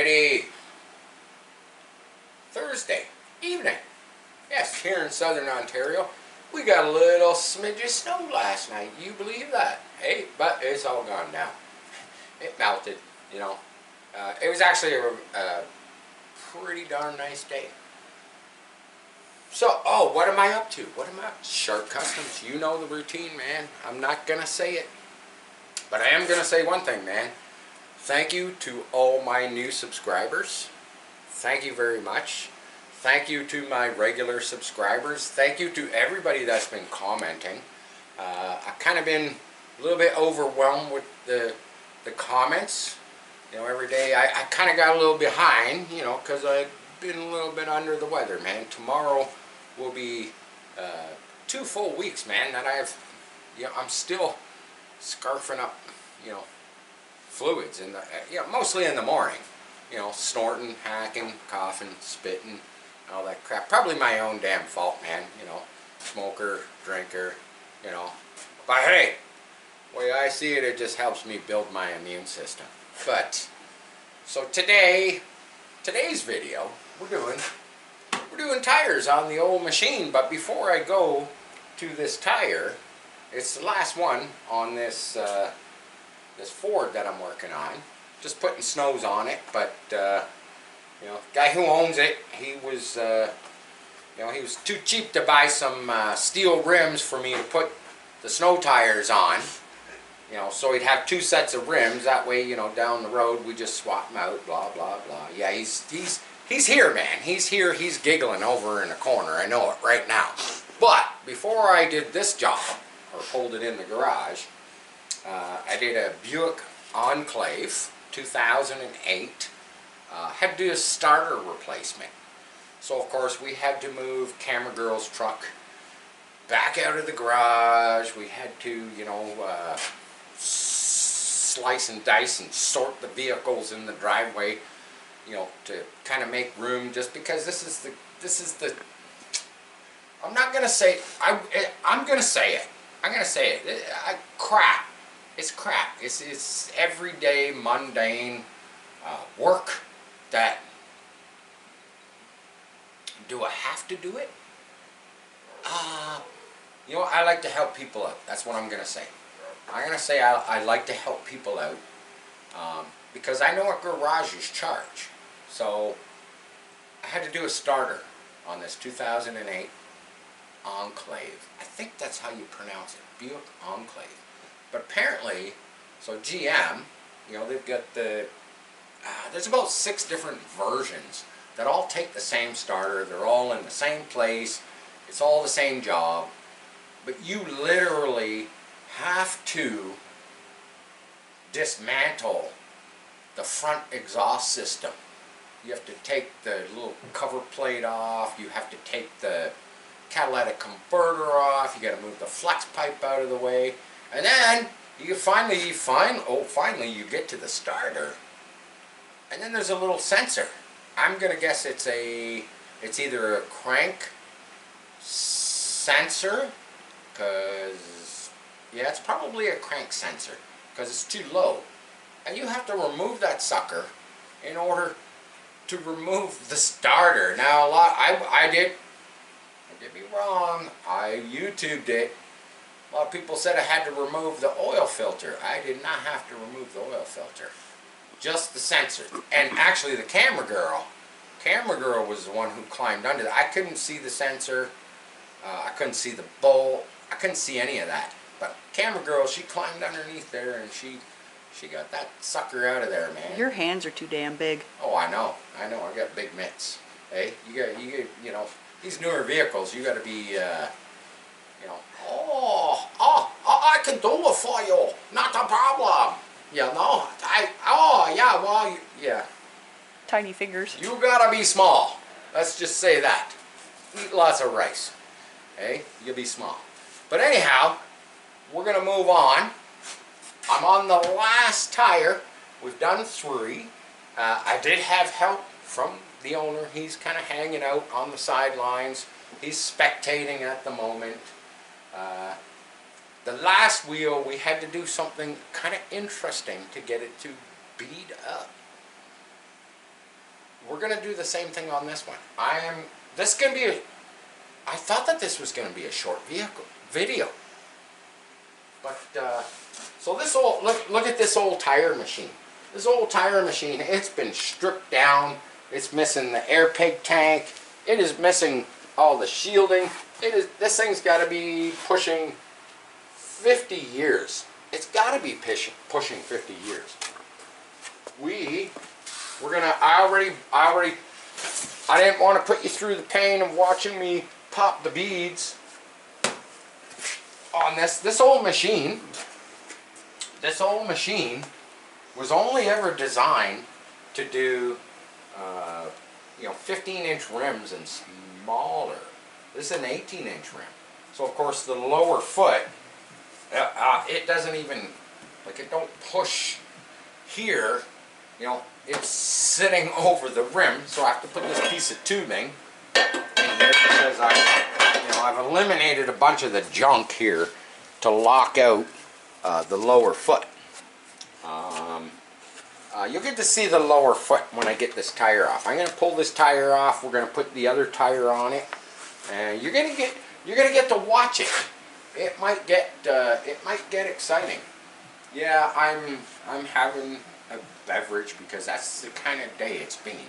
Alrighty. Thursday evening. Yes, here in southern Ontario, we got a little smidge of snow last night. You believe that? Hey, but it's all gone now. It melted, you know. It was actually a pretty darn nice day. So, oh, what am I up to? What am I up to? Sharp Kustoms. You know the routine, man. I'm not going to say it. But I am going to say one thing, man. Thank you to all my new subscribers. Thank you very much. Thank you to my regular subscribers. Thank you to everybody that's been commenting. I've kind of been a little bit overwhelmed with the comments. You know, every day I kind of got a little behind, you know, because I've been a little bit under the weather, man. Tomorrow will be 2 full weeks, man, that I'm still scarfing up, you know, fluids in the, mostly in the morning. You know, snorting, hacking, coughing, spitting, all that crap. Probably my own damn fault, man. You know, smoker, drinker, you know. But hey, the way I see it, it just helps me build my immune system. But, so today's video, we're doing tires on the old machine. But before I go to this tire, it's the last one on this this Ford that I'm working on. Just putting snows on it, but you know, the guy who owns it, he was too cheap to buy some steel rims for me to put the snow tires on. You know, so he'd have 2 sets of rims. That way, you know, down the road we just swap them out. Blah blah blah. Yeah, he's here, man. He's here. He's giggling over in the corner. I know it right now. But before I did this job or pulled it in the garage, I did a Buick Enclave. 2008, had to do a starter replacement. So of course we had to move Camera Girl's truck back out of the garage. We had to, you know, slice and dice and sort the vehicles in the driveway, you know, to kind of make room. Just because this is the. I'm not gonna say. I'm gonna say it. I'm gonna say it. Crap. It's crap. It's everyday, mundane work that, do I have to do it? You know, I like to help people out. That's what I'm going to say. I'm going to say I like to help people out because I know what garages charge. So I had to do a starter on this 2008 Enclave. I think that's how you pronounce it, Buick Enclave. But apparently, so GM, you know, they've got there's about 6 different versions that all take the same starter. They're all in the same place. It's all the same job. But you literally have to dismantle the front exhaust system. You have to take the little cover plate off. You have to take the catalytic converter off. You got to move the flex pipe out of the way. And then finally you get to the starter, and then there's a little sensor. I'm gonna guess it's either a crank sensor, cause yeah, it's probably a crank sensor, cause it's too low, and you have to remove that sucker in order to remove the starter. Now I did me wrong. I YouTubed it. A lot of people said I had to remove the oil filter. I did not have to remove the oil filter. Just the sensor. And actually the camera girl was the one who climbed under that. I couldn't see the sensor. I couldn't see the bolt. I couldn't see any of that. But camera girl, she climbed underneath there and she got that sucker out of there, man. Your hands are too damn big. Oh, I know. I got big mitts. Hey, you know, these newer vehicles, you got to be, you know, I can do it for you. Not a problem. You know, yeah. Tiny fingers. You gotta be small. Let's just say that. Eat lots of rice. Hey, you'll be small. But anyhow, we're gonna move on. I'm on the last tire. We've done 3. I did have help from the owner. He's kind of hanging out on the sidelines. He's spectating at the moment. The last wheel, we had to do something kind of interesting to get it to bead up. we're gonna do the same thing on this one. This is gonna be I thought that this was gonna be a short video. But, so this old, look at this old tire machine. This old tire machine, it's been stripped down. It's missing the air peg tank. It is missing all the shielding. This thing's gotta be pushing 50 years. It's gotta be pushing 50 years. I didn't want to put you through the pain of watching me pop the beads on this old machine. This old machine was only ever designed to do 15-inch rims and smaller. This is an 18-inch rim. So of course the lower foot, it doesn't even, it don't push here, it's sitting over the rim, so I have to put this piece of tubing in here because I've eliminated a bunch of the junk here to lock out the lower foot. You'll get to see the lower foot when I get this tire off. I'm going to pull this tire off. We're going to put the other tire on it, and you're going to get to watch it. It might get exciting. Yeah, I'm having a beverage because that's the kind of day it's been.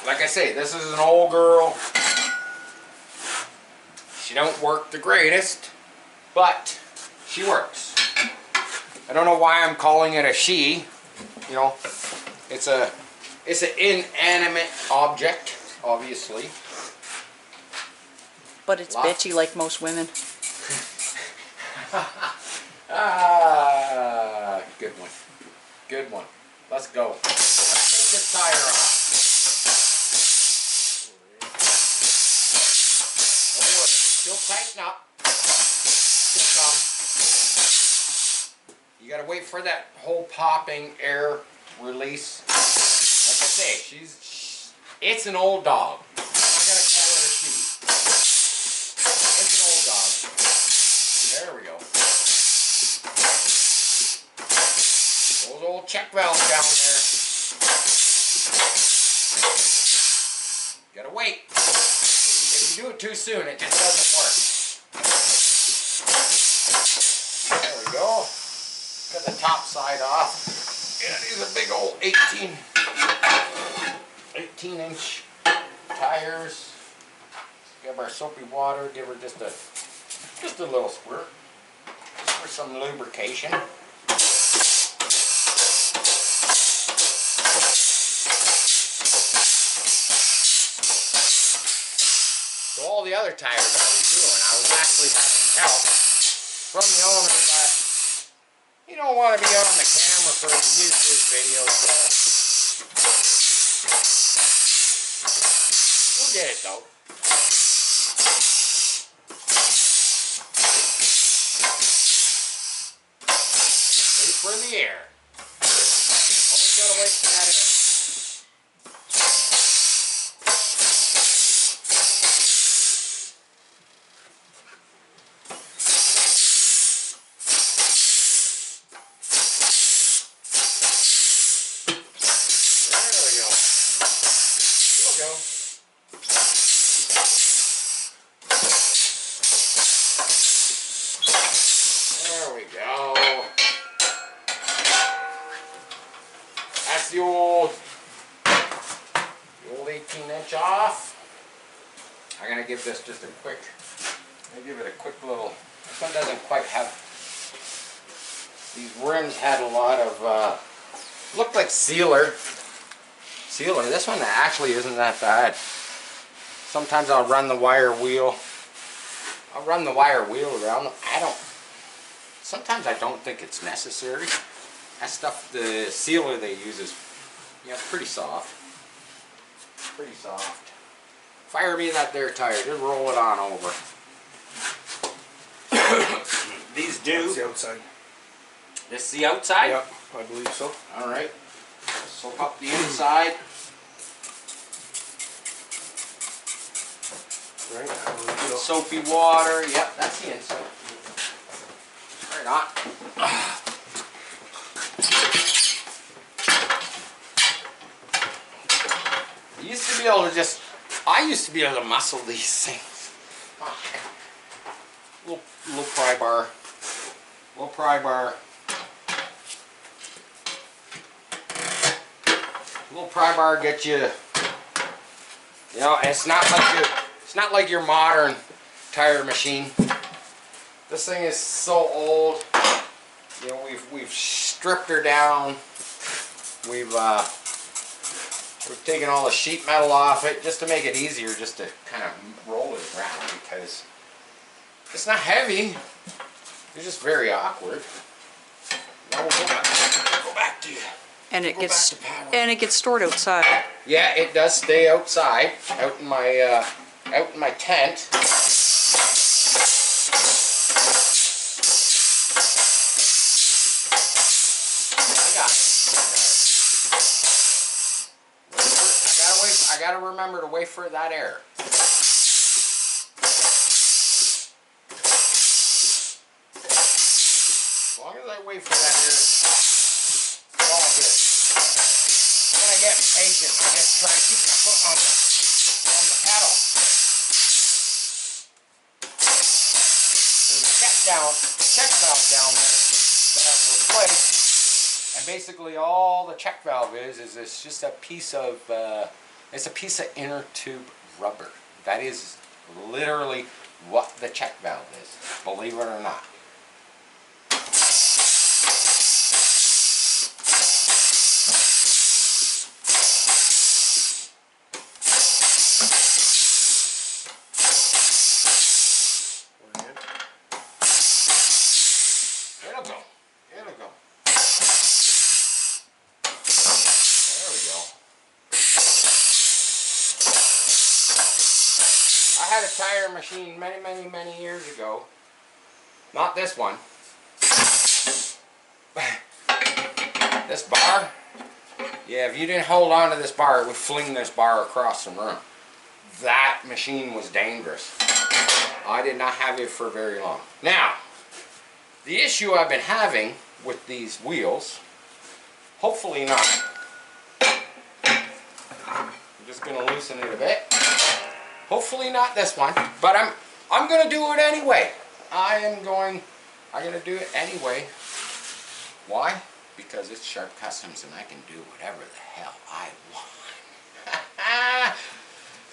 Like I say, this is an old girl. She don't work the greatest, but she works. I don't know why I'm calling it a she. It's an inanimate object, obviously. But it's bitchy like most women. Good one. Good one. Let's go. Let's take this tire off. Don't worry. She'll tighten up. She'll come. You gotta wait for that whole popping air release. Like I say, it's an old dog. I'm not gonna call it a she. It's an old dog. There we go. Those old check valves down there. Gotta wait. If you do it too soon, it just doesn't work. There we go. Got the top side off. Yeah, these are big old 18-inch tires. Give our soapy water. Give her just a little squirt, just for some lubrication. So all the other tires I was doing, I was actually having help from the owner, but you don't want to be on the camera for YouTube videos, so we'll get it though. Wait for the air. Always gotta wait for that air. There we go. That's the old 18-inch off. I'm gonna give this just a quick. I give it a quick little. This one doesn't quite have. These rims had a lot of. Looked like sealer. This one actually isn't that bad. Sometimes I'll run the wire wheel. around. Sometimes I don't think it's necessary. That stuff, the sealer they use is, pretty soft. Pretty soft. Fire me that there tire. Just roll it on over. These do. That's the outside. This is the outside? Yep, I believe so. Alright. Soak up the inside. Right, I believe so. Soapy water. Yep, that's the inside. Right on. able to just, I used to be able to muscle these things. Little pry bar. Little pry bar. Little pry bar gets you, you know, it's not like your modern tire machine. This thing is so old. You know, we've stripped her down. We've taken all the sheet metal off it just to make it easier, just to kind of roll it around, because it's not heavy. It's just very awkward. Now we'll go back to And it gets stored outside. Yeah, it does stay outside, out in my tent. I gotta remember to wait for that air. As long as I wait for that air, it's all good. When I get impatient, I just try to keep my foot on the pedal. There's a check valve down there that I've replaced, and basically all the check valve is it's just a piece of it's a piece of inner tube rubber. That is literally what the check valve is, believe it or not. It'll go. It'll go. There we go. I had a tire machine many years ago. Not this one. This bar. Yeah, if you didn't hold on to this bar, it would fling this bar across the room. That machine was dangerous. I did not have it for very long. Now, the issue I've been having with these wheels, hopefully not. I'm just going to loosen it a bit. Hopefully not this one, but I'm going to do it anyway. I'm going to do it anyway. Why? Because it's Sharp Kustoms and I can do whatever the hell I want.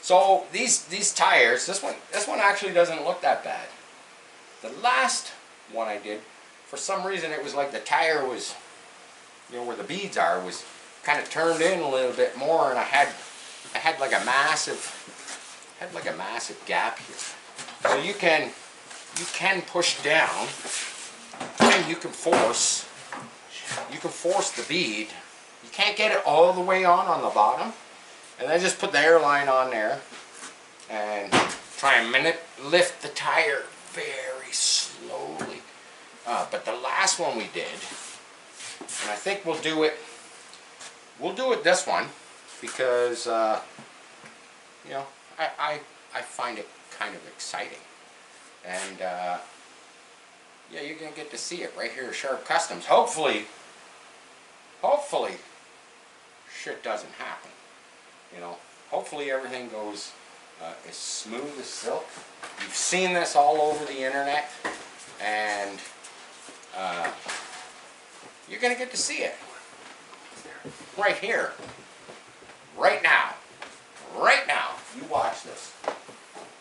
So these tires, this one actually doesn't look that bad. The last one I did, for some reason it was like the tire was, you know, where the beads are, was kind of turned in a little bit more, and I had like a massive gap here. So you can push down and you can force the bead. You can't get it all the way on the bottom, and then just put the airline on there and try and lift the tire very slowly. But the last one we did, and I think we'll do it this one, because you know, I find it kind of exciting, and yeah, you're gonna get to see it right here at Sharp Kustoms. Hopefully shit doesn't happen, you know. Hopefully everything goes as smooth as silk. You've seen this all over the internet, and you're gonna get to see it right here, right now. You watch this.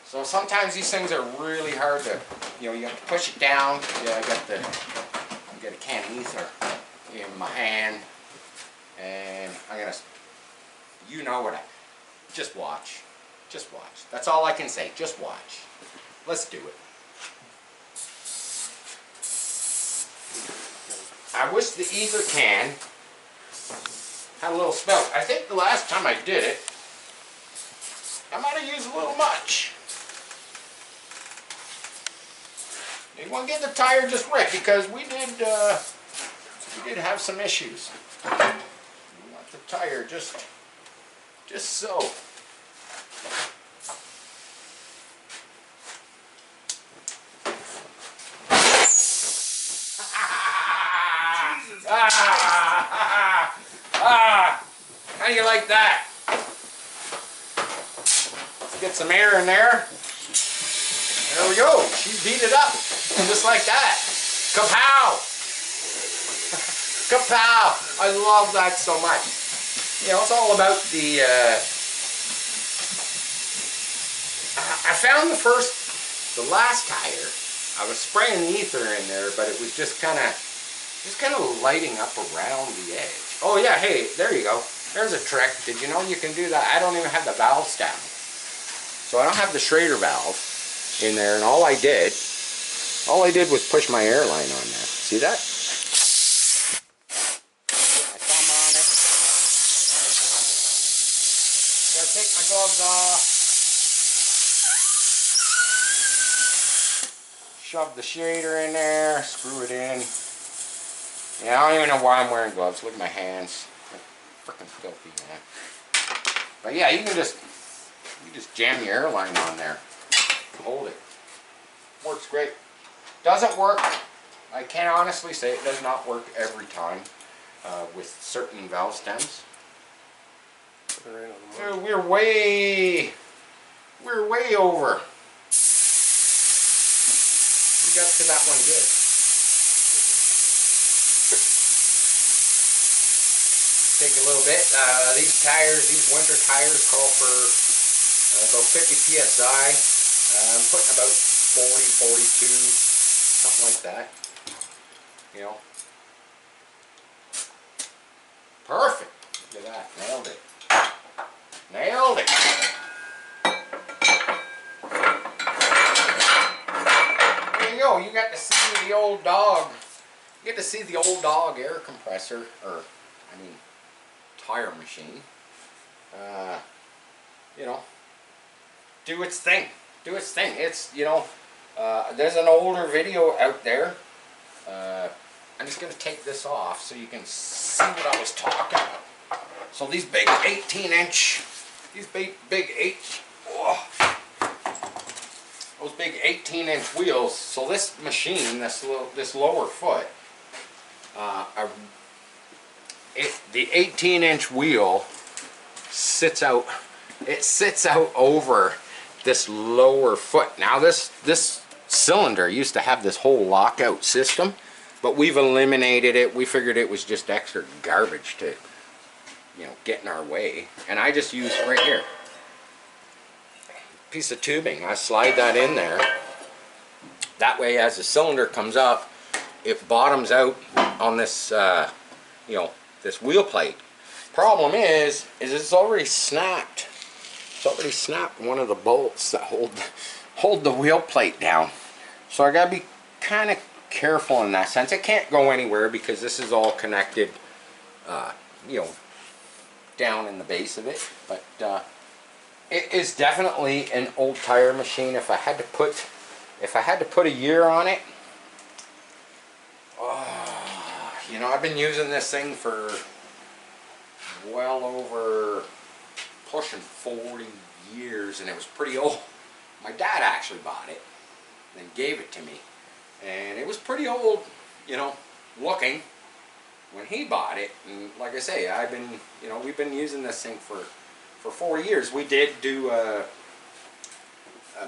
So sometimes these things are really hard to, you know, you have to push it down. Yeah, I got a can of ether in my hand, and I'm gonna, you know what, just watch. That's all I can say, just watch. Let's do it. I wish the ether can had a little spout. I think the last time I did it, I might have used a little much. You want to get the tire just right, because we did have some issues. We want the tire just so. How do you like that? some air in there. There we go. She beat it up. Just like that. Kapow! Kapow! I love that so much. You know, it's all about the... I found the last tire. I was spraying the ether in there, but it was just kind of lighting up around the edge. Oh yeah, hey, there you go. There's a trick. Did you know you can do that? I don't even have the valves down. So I don't have the Schrader valve in there, and all I did was push my air line on that. See that? Put my thumb on it. Gotta take my gloves off. Shove the Schrader in there, screw it in. Yeah, I don't even know why I'm wearing gloves. Look at my hands. They're freaking filthy, man. But yeah, you just jam your airline on there. Hold it. Works great. Doesn't work. I can honestly say it does not work every time with certain valve stems. We're way over. We got to that one good. Take a little bit. These tires, these winter tires, call for about 50 psi. I'm putting about 40, 42, something like that. You know. Perfect. Look at that. Nailed it. Nailed it. There you go. You got to see the old dog. You get to see the old dog air compressor, or I mean, tire machine. You know, do its thing. Do its thing. It's, you know, there's an older video out there. I'm just going to take this off so you can see what I was talking about. So these big 18-inch, those big 18-inch wheels. So this machine, this lower foot, the 18-inch wheel sits out. It sits out over this lower foot. Now this cylinder used to have this whole lockout system, but we've eliminated it. We figured it was just extra garbage to, you know, get in our way. And I just use right here, piece of tubing. I slide that in there. That way, as the cylinder comes up, it bottoms out on this, you know, this wheel plate. Problem is it's already snapped. It's already snapped one of the bolts that hold the wheel plate down. So I gotta be kind of careful in that sense. It can't go anywhere because this is all connected, you know, down in the base of it. But it is definitely an old tire machine. If I had to put a year on it, you know, I've been using this thing for well over pushing 40 years, and it was pretty old. My dad actually bought it, then gave it to me, and it was pretty old, you know, looking when he bought it. And like I say, you know, we've been using this thing for 4 years. We did do a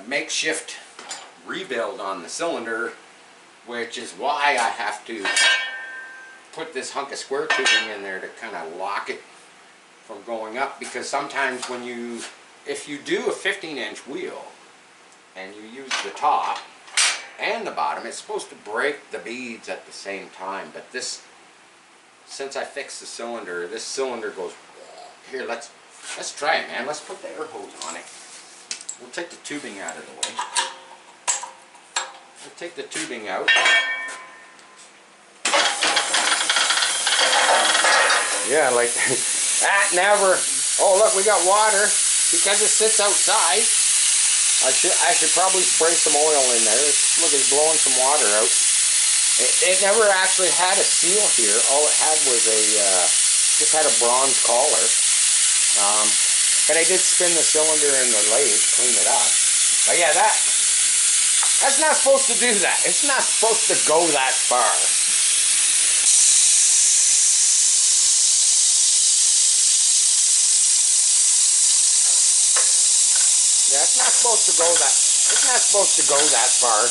makeshift rebuild on the cylinder, which is why I have to put this hunk of square tubing in there to kind of lock it from going up, because sometimes if you do a 15-inch wheel and you use the top and the bottom, it's supposed to break the beads at the same time. But this, since I fixed the cylinder, this cylinder goes here. Let's try it, man. Let's put the air hose on it. We'll take the tubing out of the way. We'll take the tubing out. Yeah, like that never. Oh look, we got water because it sits outside. I should probably spray some oil in there. Look, it's blowing some water out. It never actually had a seal here. All it had was just had a bronze collar. But I did spin the cylinder in the lathe, clean it up. But yeah, that's not supposed to do that. It's not supposed to go that far. Yeah, it's not supposed to go that. It's not supposed to go that far.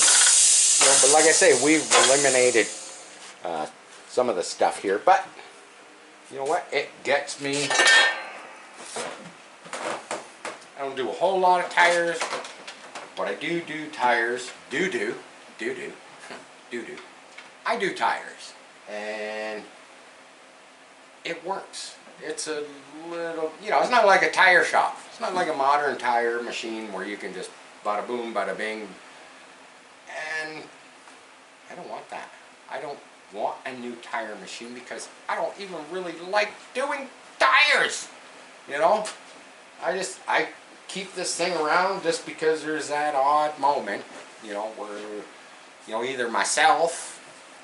You know, but like I say, we've eliminated some of the stuff here. But you know what? It gets me. I don't do a whole lot of tires, but I do tires. Do. I do tires, and it works. It's a little, you know, it's not like a tire shop. It's not like a modern tire machine where you can just bada boom, bada bing. And I don't want that. I don't want a new tire machine because I don't even really like doing tires. You know, I keep this thing around just because there's that odd moment, you know, where, you know, either myself,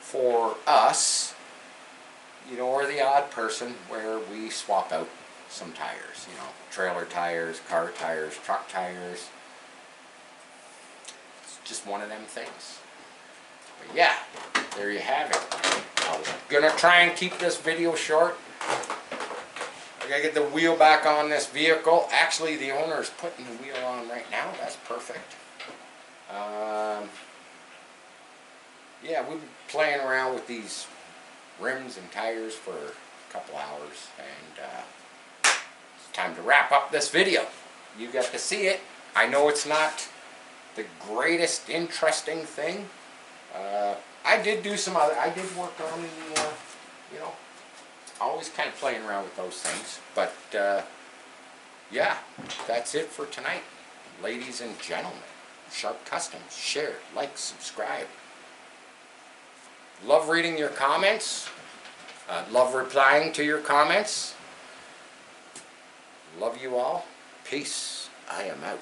for us, you know, or the odd person where we swap out some tires, you know, trailer tires, car tires, truck tires. It's just one of them things. But yeah, there you have it. I was gonna try and keep this video short. I gotta get the wheel back on this vehicle. Actually, the owner is putting the wheel on right now. That's perfect. Yeah, we've been playing around with these rims and tires for a couple hours, and it's time to wrap up this video. You got to see it. I know it's not the greatest interesting thing. I did do some other, I did work on, you know, always kind of playing around with those things. But yeah, that's it for tonight. Ladies and gentlemen, Sharp Kustoms, share, like, subscribe. Love reading your comments. Love replying to your comments. Love you all. Peace. I am out.